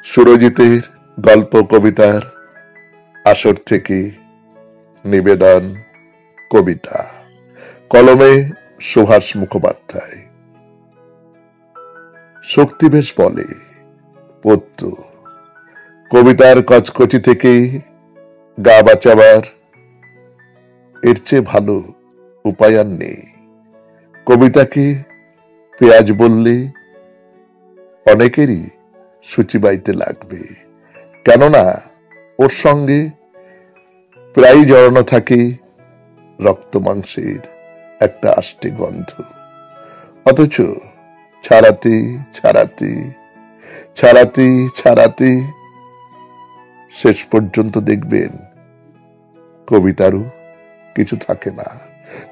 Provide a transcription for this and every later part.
সুরজিতের গল্প কবিতার আসর থেকে নিবেদন কবিতা, কলমে সুভাষ মুখোপাধ্যায়। শক্তিবেশ বলে পদ্য, কবিতার কচকচি থেকে গা বাঁচাবার এর চেয়ে ভালো উপায় আর নেই। কবিতাকে পেঁয়াজ বললে অনেকেরই সূচি বাইতে লাগবে, কেননা ওর সঙ্গে প্রায় জড়ানো থাকে রক্ত মাংসের একটা আষ্টে গন্ধ। অথচ ছাড়াতে ছাড়াতে ছাড়াতে ছাড়াতে শেষ পর্যন্ত দেখবেন কবিতারও কিছু থাকে না।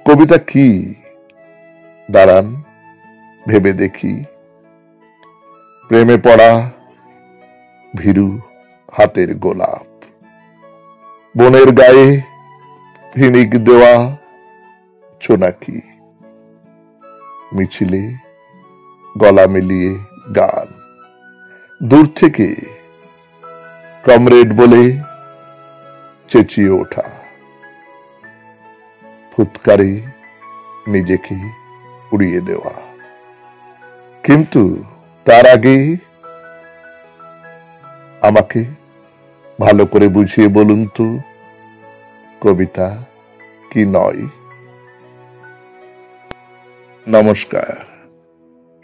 কবিতা কি দাঁড়ান ভেবে দেখি। প্রেমে পড়া ভীরু হাতের গোলাপ, বনের গায়ে ফিনিক দেওয়া ছোনাকি, মিছিলে গলা মিলিয়ে গান, দূর থেকে কমরেড বলে চেঁচিয়ে ওঠা, ফুৎকারে নিজেকে উড়িয়ে দেওয়া। কিন্তু তার আগে আমাকে ভালো করে বুঝিয়ে বলুন তো, কবিতা কি নয়? নমস্কার।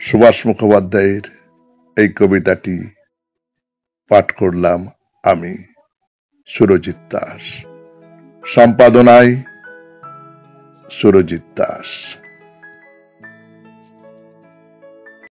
সুভাষ মুখোপাধ্যায়ের এই কবিতাটি পাঠ করলাম আমি, সুরজিৎ দাস। সম্পাদনায় সুরজিৎ দাস।